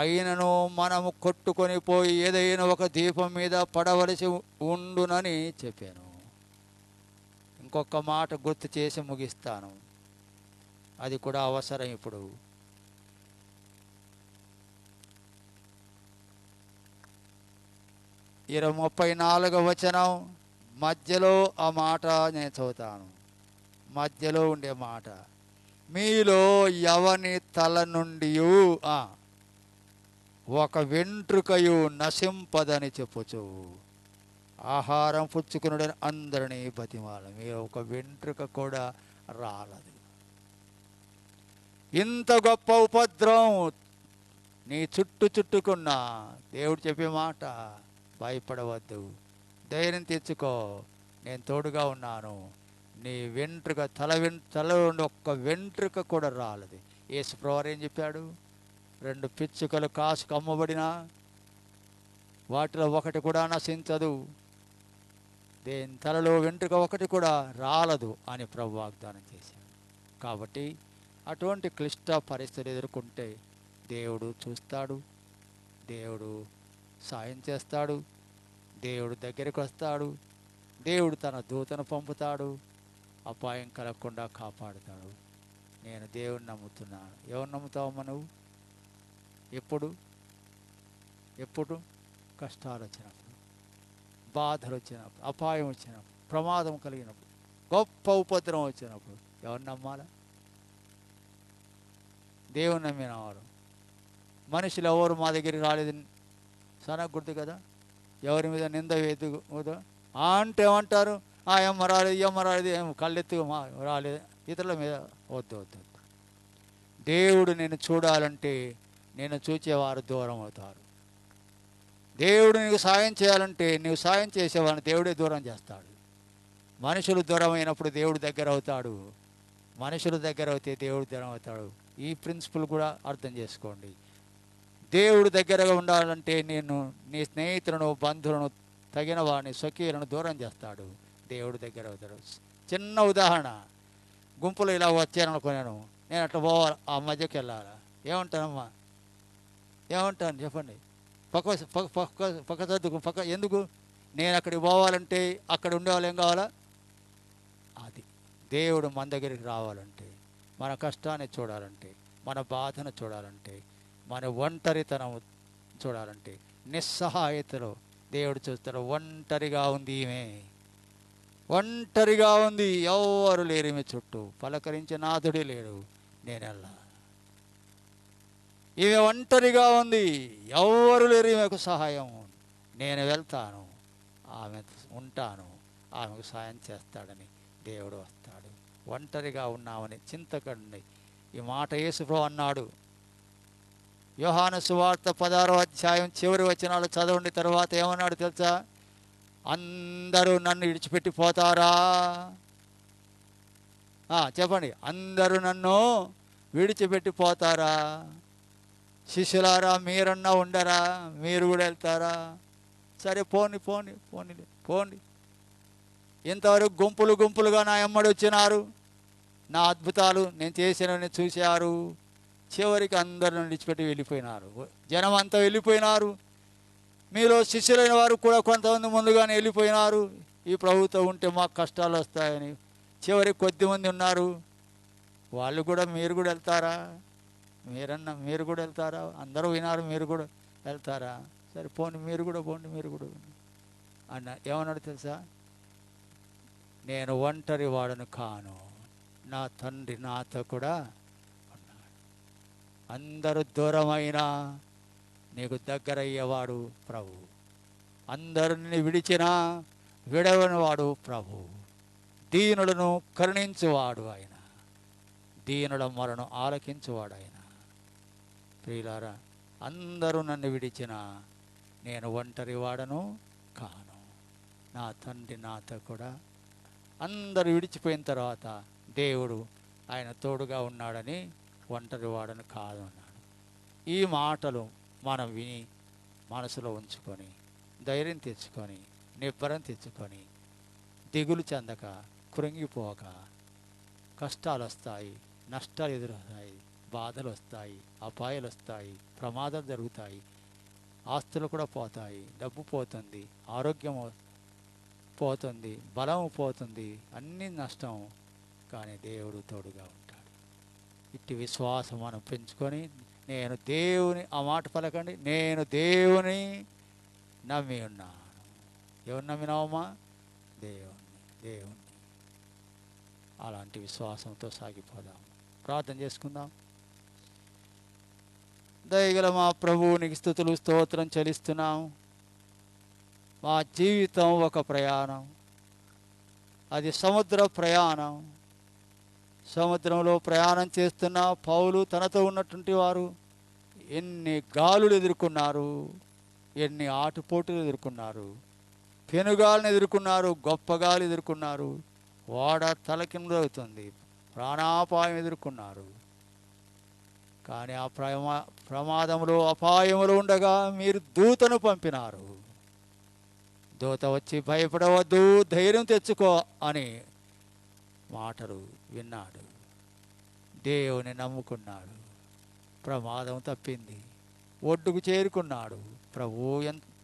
అయినను మనము కొట్టుకొని పోయి ఏదైనా ఒక దీపం మీద పడవలసి ఉండునని చెప్పాను. ఇంకొక మాట గుర్తు చేసి ముగిస్తాను, అది కూడా అవసరం. ఇప్పుడు 34వ వచనం మధ్యలో ఆ మాట నేను చదువుతాను. మధ్యలో ఉండే మాట, మీలో ఎవని తల నుండి ఒక వెంట్రుకయు నశింపదని చెప్పుచు ఆహారం పుచ్చుకునుడని అందరినీ బతిమాల. మీరు ఒక వెంట్రుక కూడా రాలదు. ఇంత గొప్ప ఉపద్రవం నీ చుట్టుకున్న దేవుడు చెప్పే మాట, భయపడవద్దు, ధైర్యం తెచ్చుకో, నేను తోడుగా ఉన్నాను. నీ వెంట్రుక తల నుండి ఒక్క వెంట్రుక కూడా రాలదు. యేసు ప్రభువు ఏం చెప్పాడు? 2 పిచ్చుకలు కాసుకు అమ్మబడినా వాటిలో ఒకటి కూడా నశించదు, దేని తలలో వెంట్రుక ఒకటి కూడా రాలదు అని ప్రభు వాగ్దానం చేశాడు. కాబట్టి అటువంటి క్లిష్ట పరిస్థితులు ఎదుర్కొంటే దేవుడు చూస్తాడు, దేవుడు సాయం చేస్తాడు, దేవుడు దగ్గరికి వస్తాడు, దేవుడు తన దూతను పంపుతాడు, అపాయం కలగకుండా కాపాడుతాడు. నేను దేవుని నమ్ముతున్నాను. ఎవరు నమ్ముతావమ్మా నువ్వు? ఎప్పుడు కష్టాలు వచ్చినప్పుడు, బాధలు వచ్చినప్పుడు, అపాయం వచ్చినప్పుడు, ప్రమాదం కలిగినప్పుడు, గొప్ప ఉపద్రవం వచ్చినప్పుడు ఎవరు నమ్మాలా? దేవుని నమ్మిన వారు. మనుషులు ఎవరు మా దగ్గరికి రాలేదు సనగుర్తు కదా, ఎవరి మీద నింద వేదు అంటే ఏమంటారు? ఏమో రాలేదు, ఏమో రాలేదు, ఏమో కళ్ళెత్తు రాలేదు, ఇతరుల మీద వద్దు. దేవుడు నేను చూడాలంటే నేను చూచేవారు దూరం అవుతారు. దేవుడు నీకు సాయం చేయాలంటే నీవు సాయం చేసేవాడిని దేవుడే దూరం చేస్తాడు. మనుషులు దూరం అయినప్పుడు దేవుడు దగ్గర అవుతాడు, మనుషులు దగ్గర అవుతే దేవుడు దూరం అవుతాడు. ఈ ప్రిన్సిపల్ కూడా అర్థం చేసుకోండి. దేవుడు దగ్గరగా ఉండాలంటే నీ స్నేహితులను, బంధువులను, తగిన వాడిని, స్వకీయులను దూరం చేస్తాడు, దేవుడు దగ్గర అవుతాడు. చిన్న ఉదాహరణ, గుంపులో ఇలా వచ్చాననుకున్నాను, నేను అట్లా పోవాలి, ఆ మధ్యకి వెళ్ళాలా? ఏమంటానమ్మా? ఏమంటాను చెప్పండి? పక్క సర్దుకు పక్క. ఎందుకు? నేను అక్కడికి పోవాలంటే అక్కడ ఉండేవాళ్ళు ఏం కావాలా? అది దేవుడు మన దగ్గరికి రావాలంటే, మన కష్టాన్ని చూడాలంటే, మన బాధను చూడాలంటే, మన ఒంటరితనం చూడాలంటే, నిస్సహాయతలో దేవుడు చూస్తాడు. ఒంటరిగా ఉంది ఈమె, ఒంటరిగా ఉంది, ఎవరు లేరు ఈమె చుట్టూ, పలకరించే నాథుడే లేడు, నేను వెళ్ళా. ఈమె ఒంటరిగా ఉంది, ఎవరు లేరు ఈమెకు సహాయం, నేను వెళ్తాను, ఆమె ఉంటాను, ఆమెకు సాయం చేస్తాడని దేవుడు వస్తాడు. ఒంటరిగా ఉన్నామని చింతకండి. ఈ మాట యేసు ప్రభువు అన్నాడు. యోహాను సువార్త 16వ అధ్యాయం చివరి వచనాలు చదవండి. తర్వాత ఏమన్నాడు తెలుసా? అందరూ నన్ను విడిచిపెట్టి పోతారా? చెప్పండి, అందరూ నన్ను విడిచిపెట్టి పోతారా? శిష్యులారా మీరన్నా ఉండరా? మీరు కూడా వెళ్తారా? సరే పోండి. ఇంతవరకు గుంపులుగా నా ఎమ్మడి వచ్చినారు, నా అద్భుతాలు నేను చేసినవని చూశారు. చివరికి అందరూ విడిచిపెట్టి వెళ్ళిపోయినారు, జనం అంతా వెళ్ళిపోయినారు. మీలో శిష్యులైన వారు కూడా కొంతమంది ముందుగానే వెళ్ళిపోయినారు. ఈ ప్రభుత్వం ఉంటే మాకు కష్టాలు వస్తాయని. చివరికి కొద్దిమంది ఉన్నారు, వాళ్ళు కూడా మీరు కూడా వెళ్తారా, మీరు కూడా వెళ్తారా, అందరూ వినారు మీరు కూడా వెళ్తారా, సరే పోండి మీరు కూడా పోండి మీరు కూడా అన్న. ఏమన్నాడు తెలుసా? నేను ఒంటరి వాడను కాను, నా తండ్రి నాతో కూడా ఉన్నాడు. అందరూ దూరమైనా నీకు దగ్గరయ్యేవాడు ప్రభు. అందరిని విడిచినా విడవని వాడు ప్రభు. దీనులను కరుణించువాడు ఆయన, దీనుల మొరను ఆలకించువాడు ఆయన. ప్రియులారా, అందరూ నన్ను విడిచిన నేను ఒంటరి వాడను కాను, నా తండ్రి నాతో కూడా. అందరూ విడిచిపోయిన తర్వాత దేవుడు ఆయన తోడుగా ఉన్నాడని ఒంటరి వాడను కాదు అన్నాడు. ఈ మాటలు మనం విని మనసులో ఉంచుకొని ధైర్యం తెచ్చుకొని నిబ్బరం తెచ్చుకొని దిగులు చెందక కృంగిపోక, కష్టాలు వస్తాయి, నష్టాలు ఎదురవుతాయి, బాధలు వస్తాయి, అపాయాలు వస్తాయి, ప్రమాదాలు జరుగుతాయి, ఆస్తులు కూడా పోతాయి, డబ్బు పోతుంది, ఆరోగ్యం పోతుంది, బలం పోతుంది, అన్ని నష్టం. కానీ దేవుడు తోడుగా ఉంటాడు. ఇట్టి విశ్వాసం మనం పెంచుకొని నేను దేవుని, ఆ మాట పలకండి, నేను దేవుని నమ్మి ఉన్నాను. ఎవరు నమ్మినావమ్మా? దేవుణ్ణి. అలాంటి విశ్వాసంతో సాగిపోదాం. ప్రార్థన చేసుకుందాం. దయగల మా ప్రభువునికి స్తుతులు స్తోత్రం చెల్లిస్తున్నాం. మా జీవితం ఒక ప్రయాణం, అది సముద్ర ప్రయాణం. సముద్రంలో ప్రయాణం చేస్తున్న పౌలు తనతో ఉన్నటువంటి వారు ఎన్ని గాలులు ఎదుర్కొన్నారు, ఎన్ని ఆటుపోటులు ఎదుర్కొన్నారు, పెనుగాలను ఎదుర్కొన్నారు, గొప్ప గాలు ఎదుర్కొన్నారు, ఓడ తలకిందులవుతుంది, ప్రాణాపాయం ఎదుర్కొన్నారు. కానీ ఆ ప్రమాదంలో అపాయములు ఉండగా మీరు దూతను పంపినారు. దూత వచ్చి భయపడవద్దు, ధైర్యం తెచ్చుకో అని మాటలు విన్నాడు. దేవుని నమ్ముకున్నాడు. ప్రమాదం తప్పింది, ఒడ్డుకు చేరుకున్నాడు. ప్రభు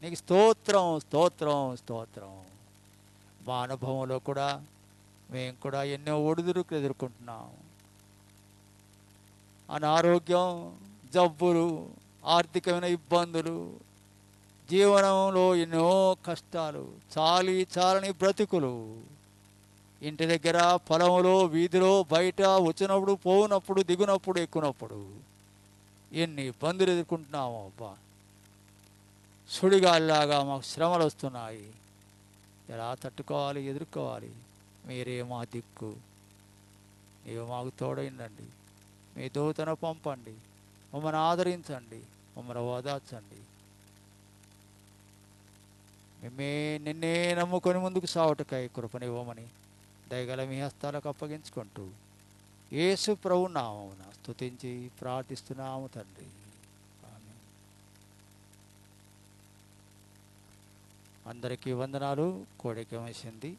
నీకు స్తోత్రం, స్తోత్రం, స్తోత్రం. మా అనుభవంలో కూడా మేము కూడా ఎన్నో ఒడిదుడుకులు ఎదుర్కొంటున్నాం. అనారోగ్యం, జబ్బులు, ఆర్థికమైన ఇబ్బందులు, జీవనంలో ఎన్నో కష్టాలు, చాలని బ్రతుకులు, ఇంటి దగ్గర, పొలంలో, వీధిలో, బయట, వచ్చినప్పుడు, పోనప్పుడు, దిగునప్పుడు, ఎక్కునప్పుడు ఎన్ని ఇబ్బందులు ఎదుర్కొంటున్నాము. అబ్బా, సుడిగాలిలాగా మాకు శ్రమలు వస్తున్నాయి. ఎలా తట్టుకోవాలి, ఎదుర్కోవాలి? మీరే మా దిక్కు, నీవు మాకు తోడైందండి. మీ దూతను పంపండి, మమ్మల్ని ఆదరించండి, మమ్మల్ని ఓదార్చండి. నిన్నే నమ్ముకొని ముందుకు సాగుటకై కృపనివ్వమని దయగల మీ హస్తాలకు అప్పగించుకుంటూ యేసు ప్రభు నామమున స్తుతించి ప్రార్థిస్తున్నాము తండ్రి. ఆమేన్. అందరికీ వందనాలు. కోడికి వేసింది.